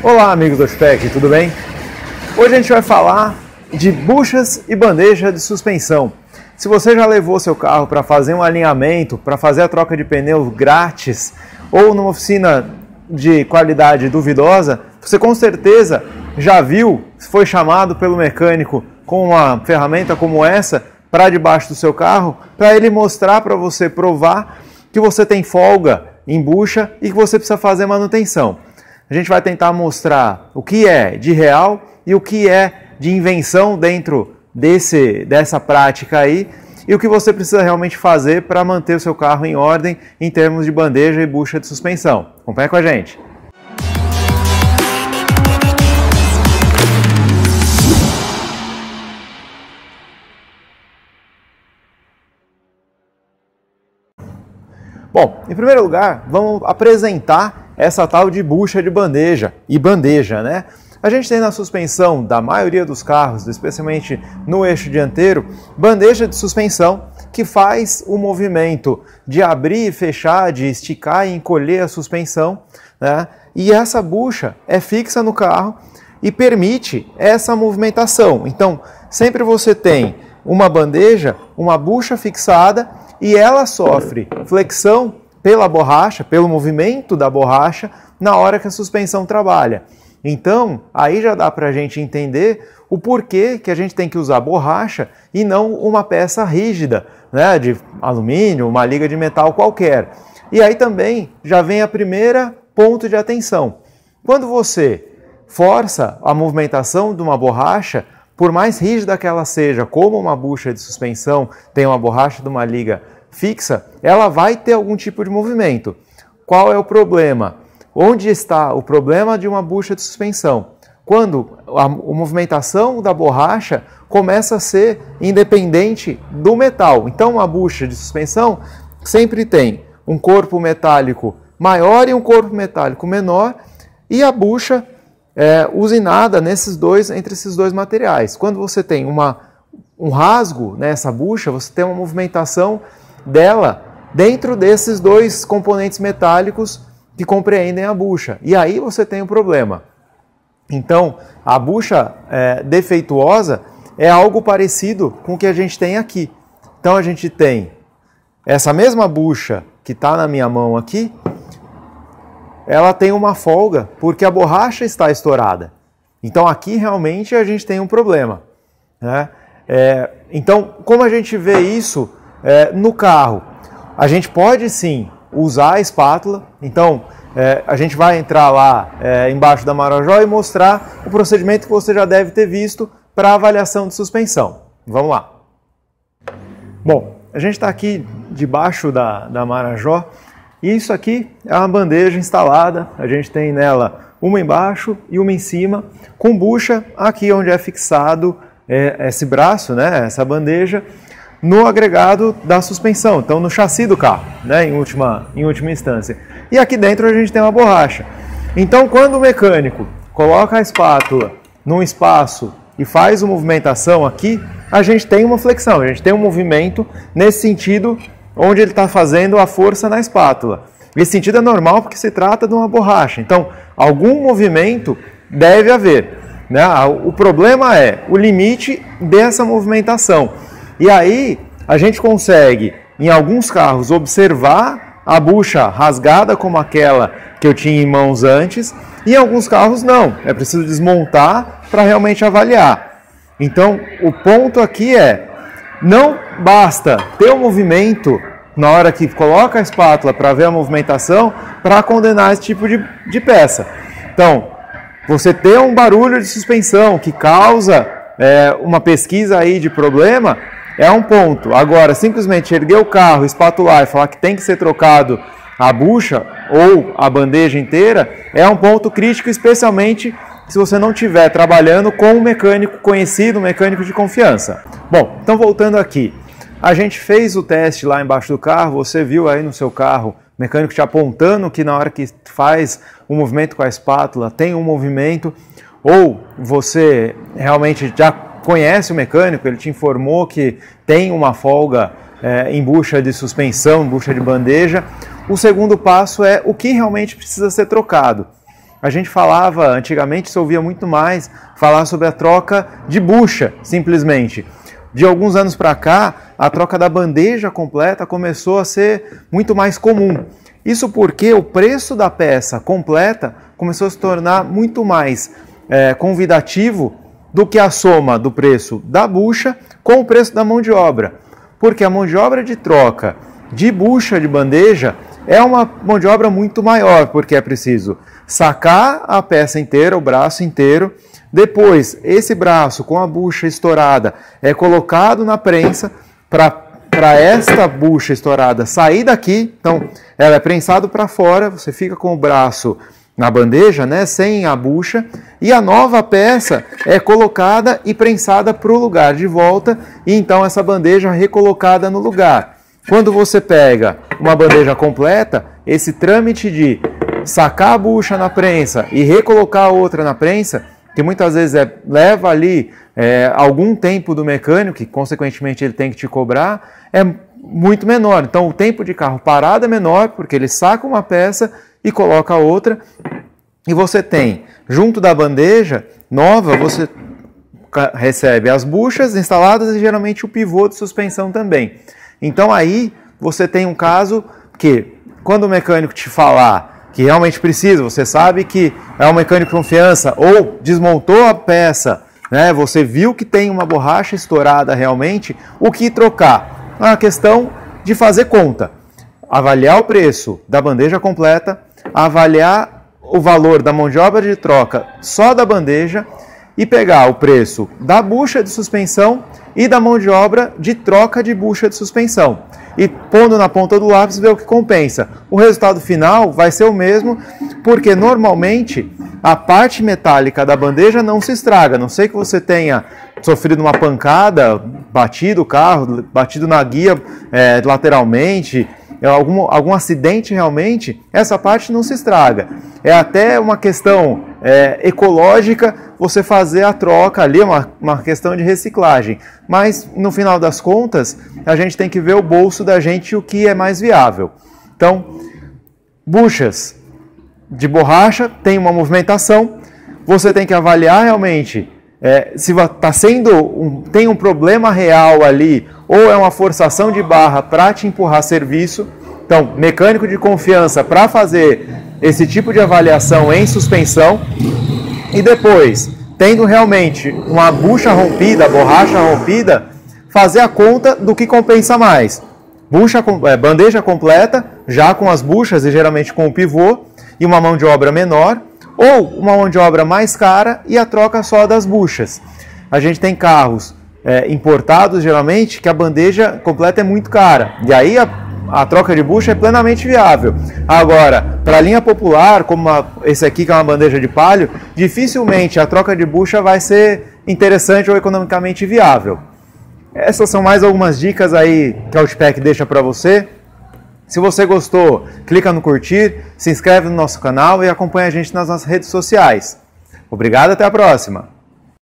Olá amigos do Oshpec, tudo bem? Hoje a gente vai falar de buchas e bandeja de suspensão. Se você já levou seu carro para fazer um alinhamento, para fazer a troca de pneu grátis ou numa oficina de qualidade duvidosa, você com certeza já viu, foi chamado pelo mecânico com uma ferramenta como essa para debaixo do seu carro, para ele mostrar para você, provar que você tem folga em bucha e que você precisa fazer manutenção. A gente vai tentar mostrar o que é de real e o que é de invenção dentro dessa prática aí e o que você precisa realmente fazer para manter o seu carro em ordem em termos de bandeja e bucha de suspensão. Acompanha com a gente! Bom, em primeiro lugar, vamos apresentar essa tal de bucha de bandeja e bandeja, né? A gente tem na suspensão da maioria dos carros, especialmente no eixo dianteiro, bandeja de suspensão que faz o movimento de abrir e fechar, de esticar e encolher a suspensão, né? E essa bucha é fixa no carro e permite essa movimentação. Então, sempre você tem uma bandeja, uma bucha fixada e ela sofre flexão pela borracha, pelo movimento da borracha, na hora que a suspensão trabalha. Então, aí já dá para a gente entender o porquê que a gente tem que usar borracha e não uma peça rígida, né, de alumínio, uma liga de metal qualquer. E aí também já vem a primeira ponto de atenção. Quando você força a movimentação de uma borracha, por mais rígida que ela seja, como uma bucha de suspensão tem uma borracha de uma liga fixa, ela vai ter algum tipo de movimento. Qual é o problema? Onde está o problema de uma bucha de suspensão? Quando a movimentação da borracha começa a ser independente do metal. Então, uma bucha de suspensão sempre tem um corpo metálico maior e um corpo metálico menor, e a bucha usinada entre esses dois materiais. Quando você tem um rasgo nessa bucha, você tem uma movimentação dela dentro desses dois componentes metálicos que compreendem a bucha. E aí você tem um problema. Então, a bucha defeituosa é algo parecido com o que a gente tem aqui. Então, a gente tem essa mesma bucha que está na minha mão aqui, ela tem uma folga porque a borracha está estourada. Então, aqui realmente a gente tem um problema, né? Então, como a gente vê isso no carro? A gente pode sim usar a espátula. Então, a gente vai entrar lá embaixo da Marajó e mostrar o procedimento que você já deve ter visto para avaliação de suspensão. Vamos lá. Bom, a gente está aqui debaixo da Marajó e isso aqui é uma bandeja instalada. A gente tem nela uma embaixo e uma em cima, com bucha aqui onde é fixado esse braço, né, essa bandeja, no agregado da suspensão, então no chassi do carro, né, em última instância. E aqui dentro a gente tem uma borracha. Então, quando o mecânico coloca a espátula num espaço e faz uma movimentação aqui, a gente tem uma flexão, a gente tem um movimento nesse sentido onde ele está fazendo a força na espátula. Esse sentido é normal porque se trata de uma borracha. Então, algum movimento deve haver, né? O problema é o limite dessa movimentação. E aí a gente consegue, em alguns carros, observar a bucha rasgada como aquela que eu tinha em mãos antes, e em alguns carros não. É preciso desmontar para realmente avaliar. Então, o ponto aqui não basta ter um movimento na hora que coloca a espátula para ver a movimentação para condenar esse tipo de peça. Então, você ter um barulho de suspensão que causa uma pesquisa aí de problema é um ponto. Agora, simplesmente erguer o carro, espatular e falar que tem que ser trocado a bucha ou a bandeja inteira é um ponto crítico, especialmente se você não estiver trabalhando com um mecânico conhecido, um mecânico de confiança. Bom, então voltando aqui. A gente fez o teste lá embaixo do carro, você viu aí no seu carro o mecânico te apontando que na hora que faz o movimento com a espátula tem um movimento, ou você realmente já conhece o mecânico, ele te informou que tem uma folga em bucha de suspensão, bucha de bandeja. O segundo passo é o que realmente precisa ser trocado. a gente falava, antigamente se ouvia muito mais falar sobre a troca de bucha, simplesmente. De alguns anos para cá, a troca da bandeja completa começou a ser muito mais comum. Isso porque o preço da peça completa começou a se tornar muito mais convidativo do que a soma do preço da bucha com o preço da mão de obra. Porque a mão de obra de troca de bucha de bandeja é uma mão de obra muito maior, porque é preciso sacar a peça inteira, o braço inteiro. Depois, esse braço com a bucha estourada é colocado na prensa para esta bucha estourada sair daqui. Então, ela é prensado para fora, você fica com o braço na bandeja, né, sem a bucha, e a nova peça é colocada e prensada para o lugar de volta, e então essa bandeja é recolocada no lugar. Quando você pega uma bandeja completa, esse trâmite de sacar a bucha na prensa e recolocar a outra na prensa, que muitas vezes leva ali algum tempo do mecânico, que consequentemente ele tem que te cobrar, é muito menor. Então o tempo de carro parado é menor, porque ele saca uma peça e coloca a outra, e você tem, junto da bandeja nova, você recebe as buchas instaladas e geralmente o pivô de suspensão também. Então aí você tem um caso que, quando o mecânico te falar que realmente precisa, você sabe que é um mecânico de confiança, ou desmontou a peça, né, você viu que tem uma borracha estourada realmente, o que trocar? É uma questão de fazer conta, avaliar o preço da bandeja completa, avaliar o valor da mão de obra de troca só da bandeja e pegar o preço da bucha de suspensão e da mão de obra de troca de bucha de suspensão. E pondo na ponta do lápis, ver o que compensa. O resultado final vai ser o mesmo, porque normalmente a parte metálica da bandeja não se estraga. A não sei que você tenha sofrido uma pancada, batido o carro, batido na guia lateralmente, algum acidente realmente, essa parte não se estraga. É até uma questão ecológica você fazer a troca ali, uma questão de reciclagem. Mas, no final das contas, a gente tem que ver o bolso da gente e o que é mais viável. Então, buchas de borracha tem uma movimentação, você tem que avaliar realmente se tem um problema real ali, ou é uma forçação de barra para te empurrar serviço. Então, mecânico de confiança para fazer esse tipo de avaliação em suspensão. E depois, tendo realmente uma bucha rompida, borracha rompida, fazer a conta do que compensa mais. Bandeja completa, já com as buchas e geralmente com o pivô, e uma mão de obra menor, ou uma mão de obra mais cara e a troca só das buchas. A gente tem carros importados, geralmente, que a bandeja completa é muito cara. E aí a troca de bucha é plenamente viável. Agora, para a linha popular, como esse aqui que é uma bandeja de palio, dificilmente a troca de bucha vai ser interessante ou economicamente viável. Essas são mais algumas dicas aí que a Outpack deixa para você. Se você gostou, clica no curtir, se inscreve no nosso canal e acompanha a gente nas nossas redes sociais. Obrigado, até a próxima!